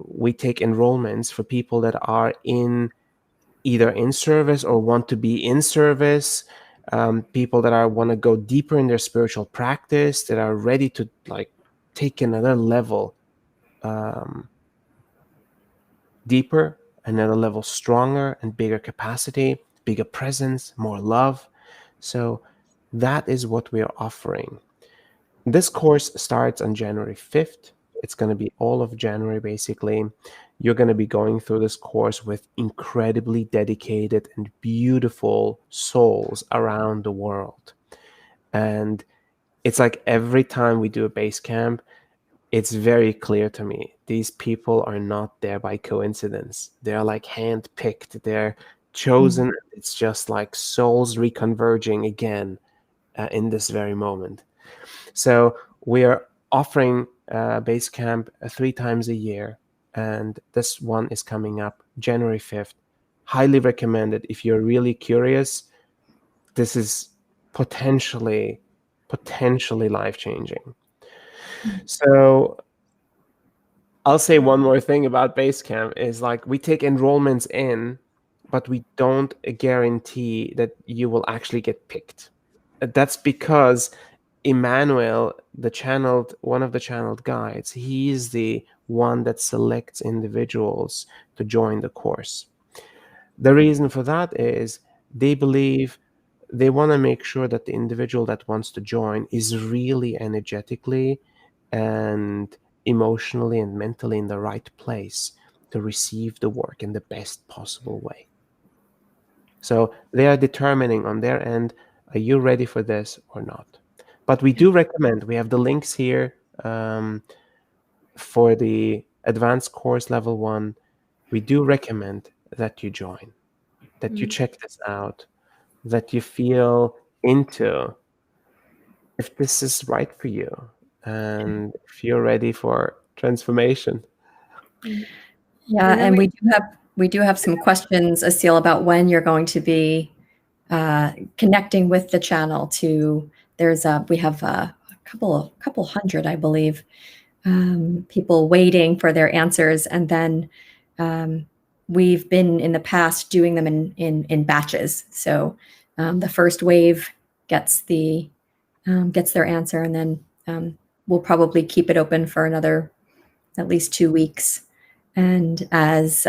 we take enrollments for people that are either in service or want to be in service, people that want to go deeper in their spiritual practice, that are ready to like take another level deeper, another level stronger and bigger capacity, bigger presence, more love. So that is what we are offering. This course starts on January 5th. It's going to be all of January, basically. You're going to be going through this course with incredibly dedicated and beautiful souls around the world. And it's like every time we do a base camp, it's very clear to me, these people are not there by coincidence. They're like handpicked. They're chosen. It's just like souls reconverging again in this very moment. So we are offering base camp 3 times a year, and this one is coming up January 5th. Highly recommended if you're really curious. This is potentially life-changing. So I'll say one more thing about Basecamp is like we take enrollments in, but we don't guarantee that you will actually get picked. That's because Emmanuel, one of the channeled guides, he is the one that selects individuals to join the course. The reason for that is they believe they want to make sure that the individual that wants to join is really energetically and emotionally and mentally in the right place to receive the work in the best possible way. So they are determining on their end, are you ready for this or not? But we do recommend, we have the links here for the advanced course level 1. We do recommend that you join, that you check this out, that you feel into if this is right for you and if you're ready for transformation. Yeah, and we do have some questions, Asil, about when you're going to be connecting with the channel. We have a couple hundred, I believe, people waiting for their answers, and then we've been in the past doing them in batches. So the first wave gets their answer, and then we'll probably keep it open for another at least 2 weeks. And as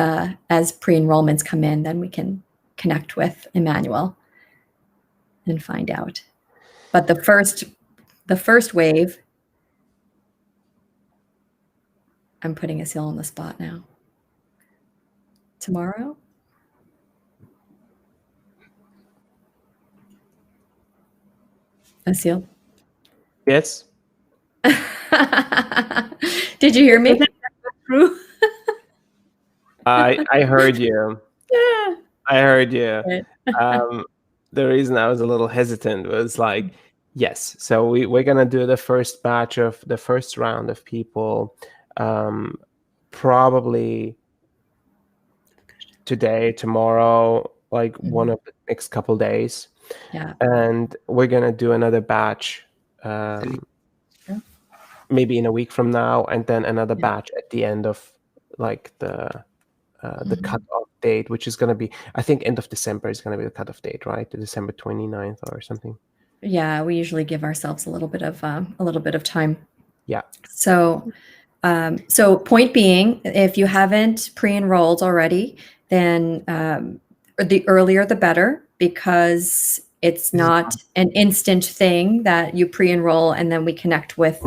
pre-enrollments come in, then we can connect with Emmanuel and find out. But the first wave, I'm putting Asil on the spot now. Tomorrow? Asil? Yes? Did you hear me? True. I heard you. Yeah. I heard you. Right. The reason I was a little hesitant was like, yes. So we're gonna do the first batch of the first round of people, probably today, tomorrow, like one of the next couple days. Yeah. And we're gonna do another batch, maybe in a week from now, and then another batch at the end of like the cutoff date, which is going to be, I think, end of December is going to be the cutoff date, right? December 29th or something. Yeah, we usually give ourselves a little bit of time. Yeah. So point being, if you haven't pre-enrolled already, then the earlier the better, because it's not an instant thing that you pre-enroll and then we connect with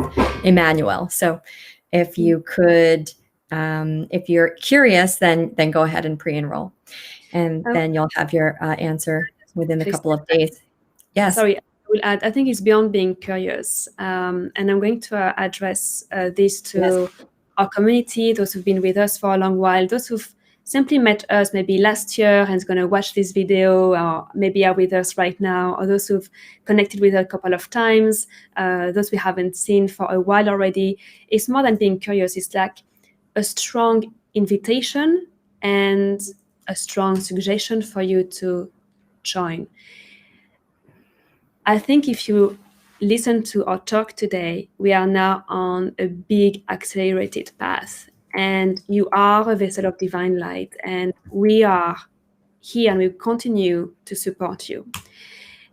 Emmanuel. So if you could, if you're curious, then go ahead and pre-enroll, and then you'll have your answer within a couple of days. Yes. Sorry, I will add, I think it's beyond being curious. And I'm going to address this to our community, those who've been with us for a long while, those who've simply met us maybe last year and is going to watch this video, or maybe are with us right now, or those who've connected with us a couple of times, those we haven't seen for a while already. It's more than being curious. It's like a strong invitation and a strong suggestion for you to join. I think if you listen to our talk today, we are now on a big accelerated path. And you are a vessel of divine light, and we are here and we continue to support you.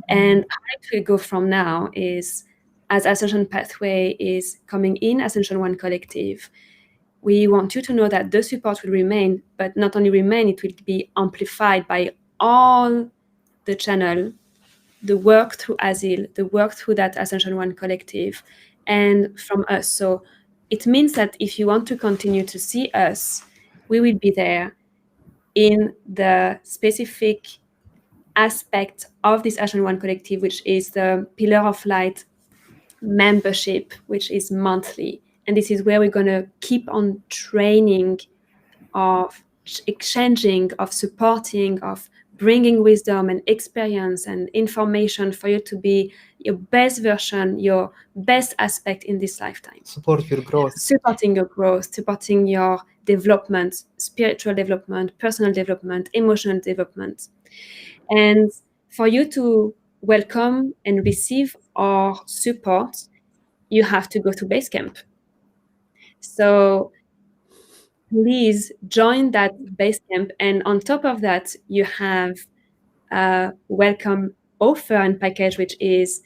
And how we go from now is, as Ascension Pathway is coming in Ascension One Collective, we want you to know that the support will remain, but not only remain, it will be amplified by all the channel, the work through Asil, the work through that Ascension One Collective, and from us. So it means that if you want to continue to see us, we will be there in the specific aspect of this Ascension One Collective, which is the Pillar of Light membership, which is monthly. And this is where we're going to keep on training, of exchanging, of supporting, of bringing wisdom and experience and information for you to be your best version, your best aspect in this lifetime. Support your growth. Supporting your growth, supporting your development, spiritual development, personal development, emotional development. And for you to welcome and receive our support, you have to go to base camp. So please join that base camp. And on top of that, you have a welcome offer and package, which is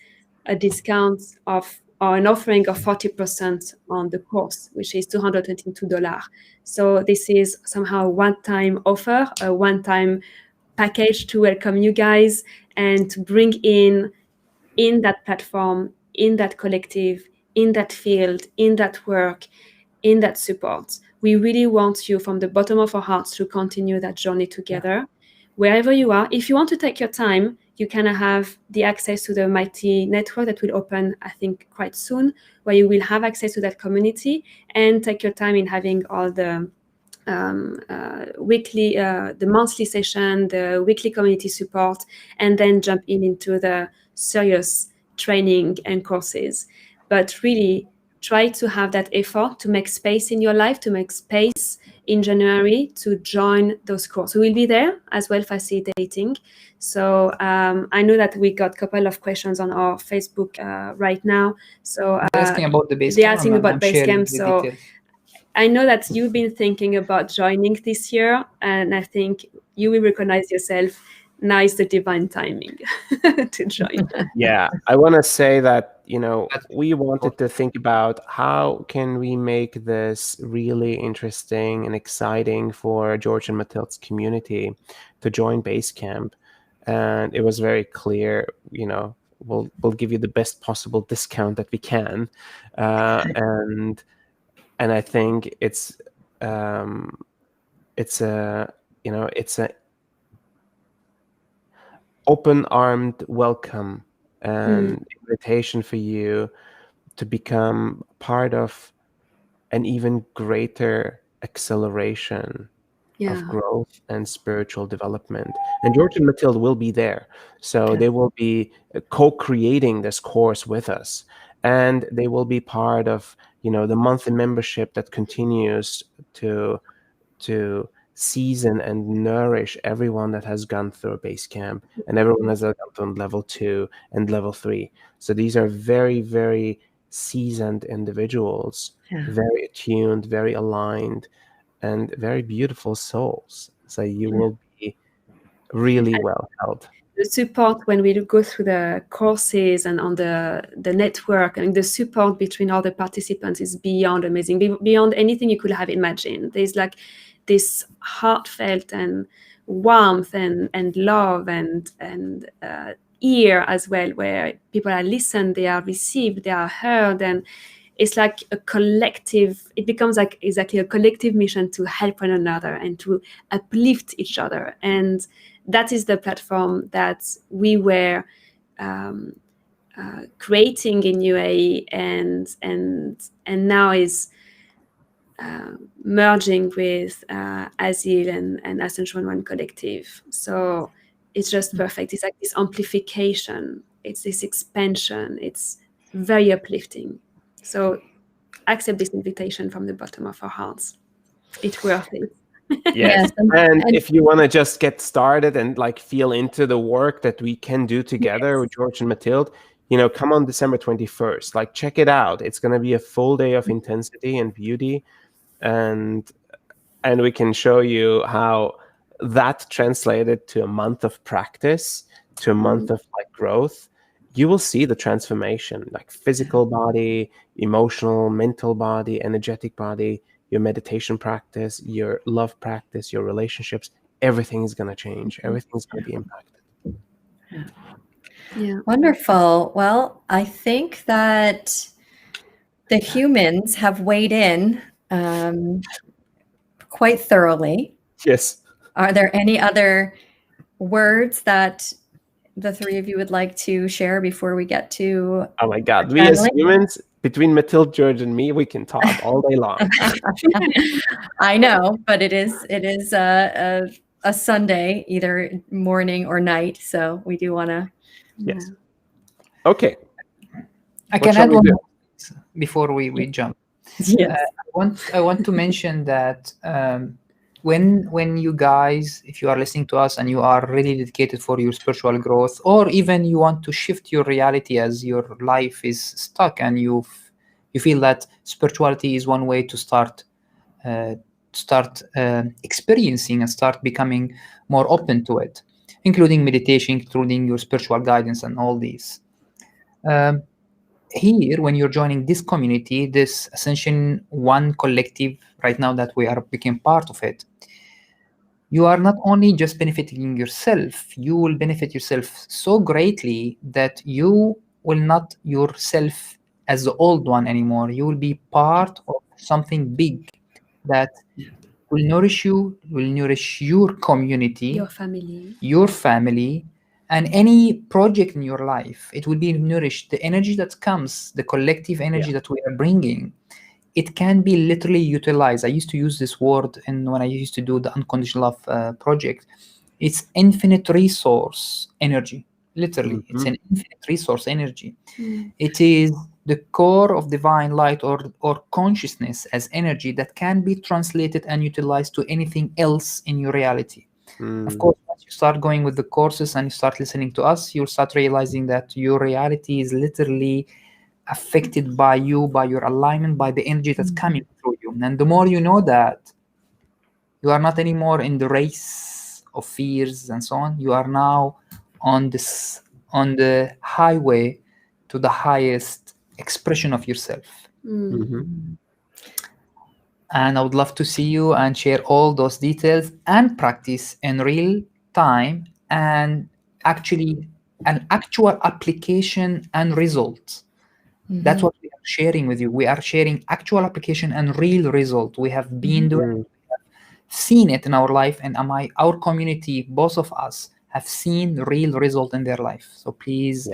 a discount of or an offering of 40% on the course, which is $222. So this is somehow a one-time offer, a one-time package to welcome you guys and to bring in that platform, in that collective, in that field, in that work, in that support. We really want you from the bottom of our hearts to continue that journey together. Wherever you are, if you want to take your time, you can have the access to the Mighty Network that will open, I think, quite soon, where you will have access to that community and take your time in having all the weekly, the monthly session, the weekly community support, and then jump into the serious training and courses. But really try to have that effort to make space in your life, to make space in January to join those courses. We will be there as well facilitating. So I know that we got a couple of questions on our Facebook right now. So asking about the base they're camp. asking about base camp. The So details. I know that you've been thinking about joining this year, and I think you will recognize yourself. Now is the divine timing to join. Yeah, I want to say that, we wanted to think about how can we make this really interesting and exciting for George and Mathilde's community to join Basecamp. And it was very clear, we'll give you the best possible discount that we can. And I think it's a open-armed welcome and invitation for you to become part of an even greater acceleration of growth and spiritual development. And George and Mathilde will be there. So they will be co-creating this course with us. And they will be part of, the monthly membership that continues to season and nourish everyone that has gone through a base camp, and everyone has gone through level 2 and level 3. So these are very, very seasoned individuals, very attuned, very aligned, and very beautiful souls. So you will be really well held. The support when we go through the courses and on the network, and the support between all the participants is beyond amazing, beyond anything you could have imagined. There's like this heartfelt and warmth and love and ear as well, where people are listened, they are received, they are heard, and it's like a collective. It becomes like exactly a collective mission to help one another and to uplift each other. And that is the platform that we were creating in UAE, and now is merging with Asil and Ascension One Collective. So it's just perfect. It's like this amplification. It's this expansion. It's very uplifting. So accept this invitation from the bottom of our hearts. It's worth it. Yes. And if you want to just get started and feel into the work that we can do together with George and Mathilde, come on December 21st. Check it out. It's going to be a full day of intensity and beauty. And we can show you how that translated to a month of practice, to a month of growth. You will see the transformation, physical body, emotional, mental body, energetic body, your meditation practice, your love practice, your relationships. Everything is going to change. Everything's going to be impacted. Yeah. Wonderful. Well, I think that the humans have weighed in quite thoroughly. Yes. Are there any other words that the three of you would like to share before we get to? Oh my God, we as humans, between Mathilde, George, and me, we can talk all day long. I know, but it is a Sunday, either morning or night. So we do want to. Yes. Okay. I What can shall add we one do? more before we jump. Yes. I want to mention that when you guys, if you are listening to us and you are really dedicated for your spiritual growth, or even you want to shift your reality as your life is stuck and you feel that spirituality is one way to start experiencing and start becoming more open to it, including meditation, including your spiritual guidance and all these. Here, when you're joining this community, this Ascension One Collective, right now that we are becoming part of it, you are not only just benefiting yourself, you will benefit yourself so greatly that you will not yourself as the old one anymore. You will be part of something big that will nourish you, will nourish your community, Your family. your family, and any project in your life. It will be nourished. The energy that comes, the collective energy that we are bringing, it can be literally utilized. I used to use this word when I used to do the unconditional love project. It's infinite resource energy. Literally, it's an infinite resource energy. It is the core of divine light or consciousness as energy that can be translated and utilized to anything else in your reality. Of course, once you start going with the courses and you start listening to us, you'll start realizing that your reality is literally affected by you, by your alignment, by the energy that's coming through you. And the more you know that, you are not anymore in the race of fears and so on. You are now on the highway to the highest expression of yourself. And I would love to see you and share all those details and practice in real time and actually an actual application and results. That's what we are sharing with you. We are sharing actual application and real result. We have been doing, seen it in our life, and our community, both of us, have seen real result in their life. So please,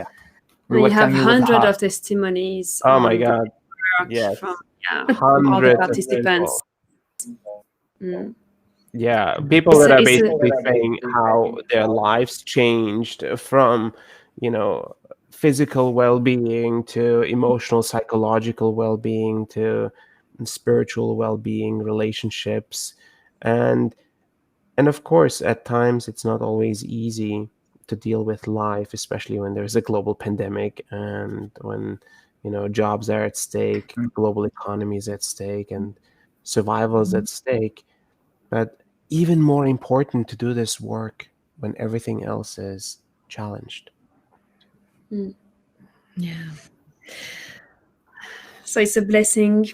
we We have welcome you with hundreds heart. of testimonies. Oh my God. Work Yes. from all the Hundreds of participants. Yeah, people It's that a- are it's a- basically saying how their lives changed from, physical well-being to emotional, psychological well-being to spiritual well-being, relationships, and of course, at times it's not always easy to deal with life, especially when there's a global pandemic and when jobs are at stake, global economy is at stake, and survival is at stake. But even more important to do this work when everything else is challenged. Yeah. So it's a blessing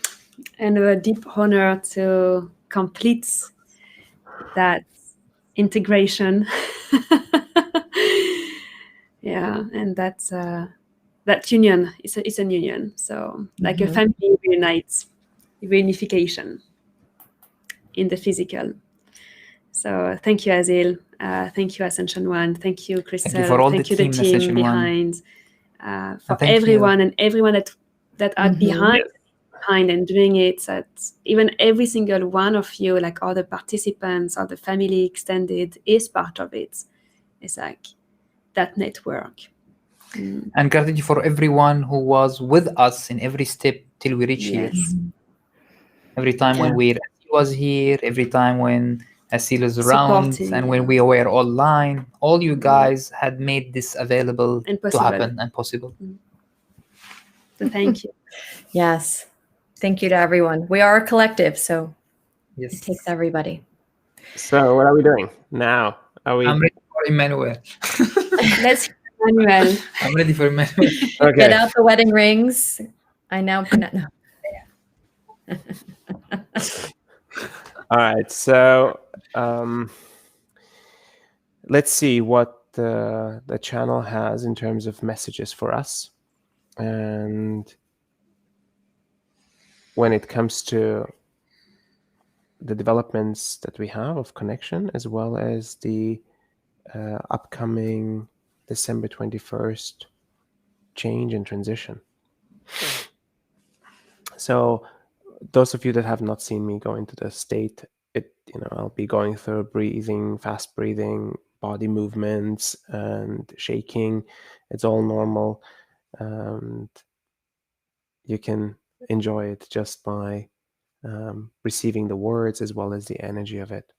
and a deep honor to complete that integration. And that's that union. It's an union. So like a family reunites, reunification in the physical. So thank you, Asil. Thank you, Ascension One. Thank you, Crystal. Thank you for all Thank the you, the team, team Ascension One. behind. For thank everyone and everyone that are behind and doing it. That even every single one of you, like all the participants, all the family extended, is part of it. It's like that network. And gratitude for everyone who was with us in every step till we reach here. Every time when Asil was here, every time when Asil was around, and when we were online, all you guys had made this available to happen and possible. So thank you. Yes. Thank you to everyone. We are a collective, so Yes. it takes everybody. So what are we doing now? I'm ready for Emmanuel. Let's hear Emmanuel. I'm ready for Emmanuel. Okay. Get out the wedding rings. I now pronounce. No. All right. So let's see what the channel has in terms of messages for us. And when it comes to the developments that we have of connection, as well as the upcoming December 21st change and transition. So those of you that have not seen me go into the state I'll be going through breathing, fast breathing, body movements, and shaking. It's all normal, and you can enjoy it just by receiving the words as well as the energy of it.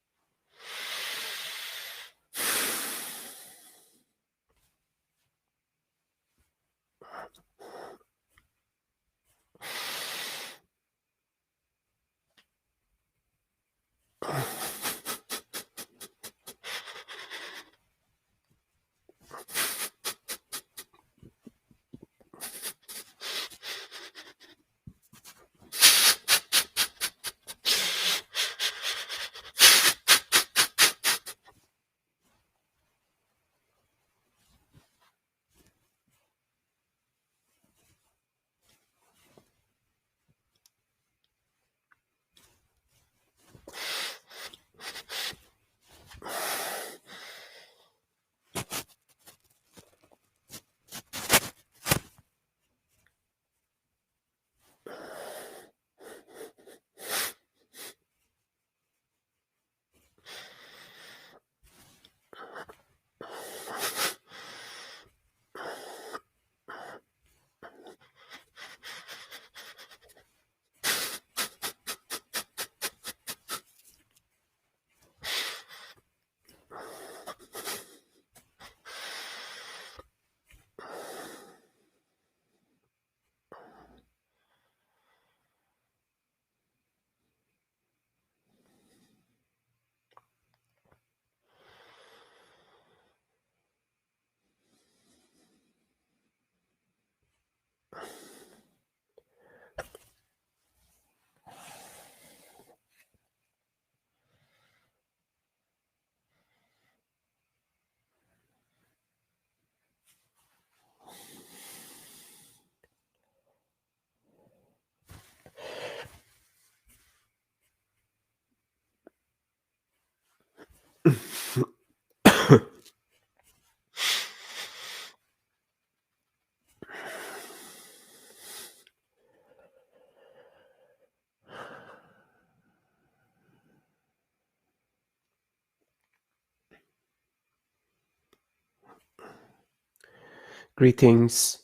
Greetings.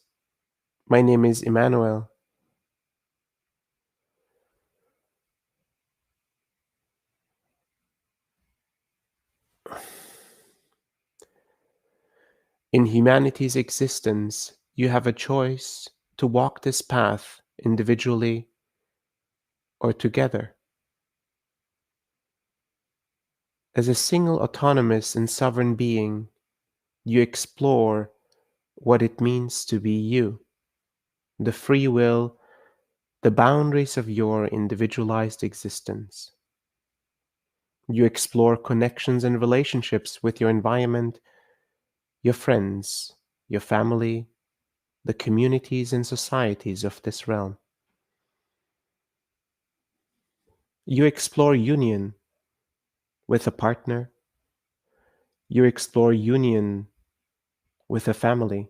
My name is Emmanuel. In humanity's existence, you have a choice to walk this path individually or together. As a single autonomous and sovereign being, you explore what it means to be you, the free will, the boundaries of your individualized existence. You explore connections and relationships with your environment, your friends, your family, the communities and societies of this realm. You explore union with a partner. You explore union with a family.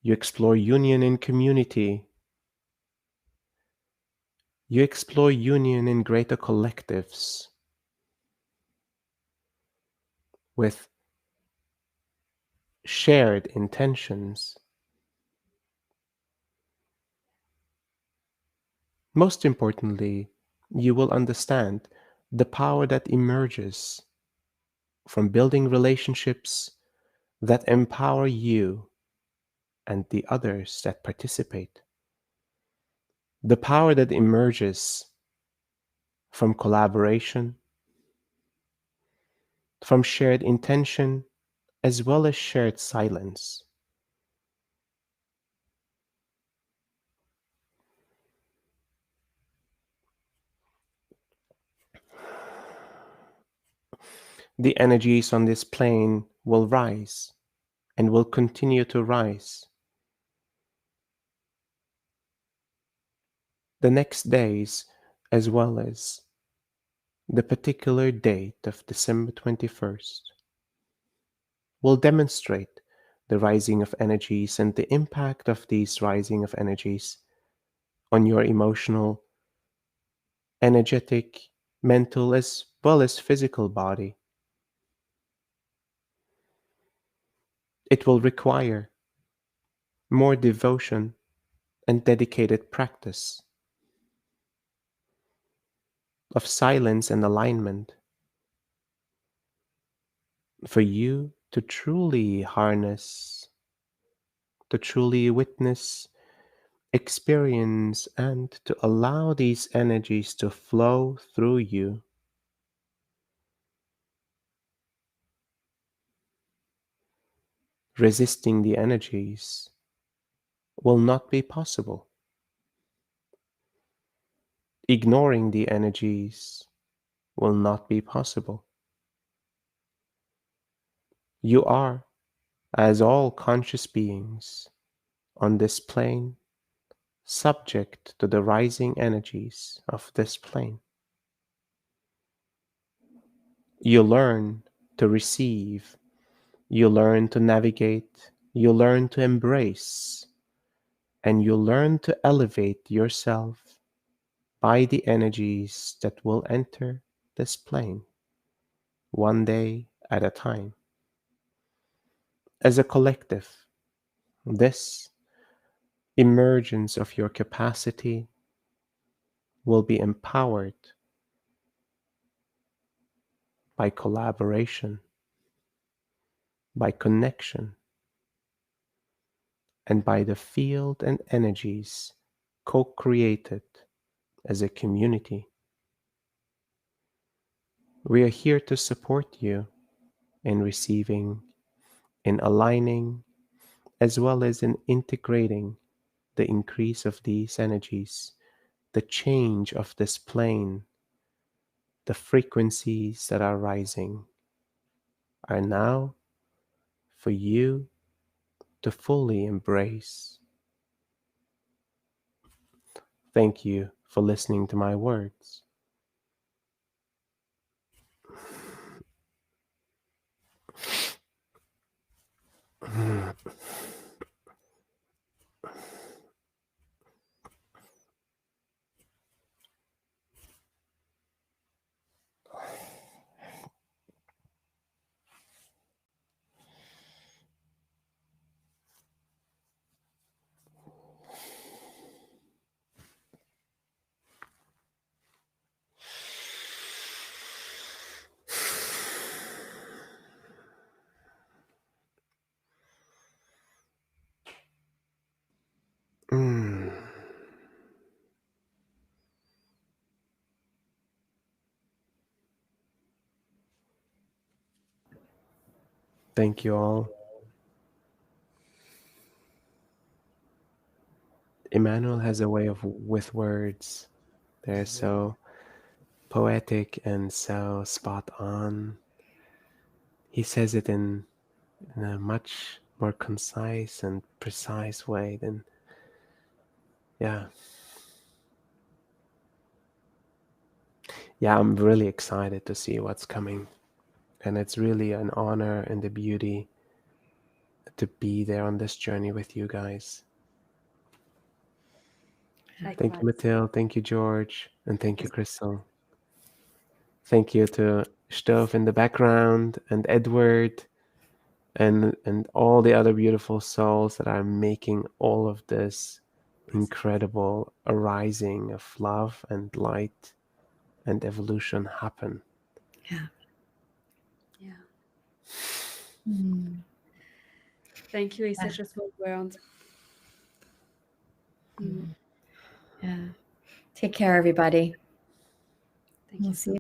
You explore union in community. You explore union in greater collectives with shared intentions. Most importantly, you will understand the power that emerges from building relationships that empower you and the others that participate. The power that emerges from collaboration, from shared intention, as well as shared silence. The energies on this plane will rise and will continue to rise. The next days, as well as the particular date of December 21st, will demonstrate the rising of energies and the impact of these rising of energies on your emotional, energetic, mental as well as physical body. It will require more devotion and dedicated practice of silence and alignment for you to truly harness, to truly witness, experience, and to allow these energies to flow through you. Resisting the energies will not be possible. Ignoring the energies will not be possible. You are, as all conscious beings on this plane, subject to the rising energies of this plane. You learn to receive, you learn to navigate, you learn to embrace, and you learn to elevate yourself by the energies that will enter this plane, one day at a time. As a collective, this emergence of your capacity will be empowered by collaboration, by connection, and by the field and energies co-created as a community. We are here to support you in receiving, in aligning, as well as in integrating the increase of these energies, the change of this plane, the frequencies that are rising are now for you to fully embrace. Thank you for listening to my words. Thank you all. Emmanuel has a way of with words. They're so poetic and so spot on. He says it in a much more concise and precise way than, yeah. Yeah, I'm really excited to see what's coming. And it's really an honor and a beauty to be there on this journey with you guys. Thank you, Mathilde. Thank you, George. And thank you, Crystal. Thank you to Stove in the background and Edward and all the other beautiful souls that are making all of this incredible arising of love and light and evolution happen. Yeah. Thank you. It's such a small world. Yeah. Take care, everybody. Thank you. We'll see you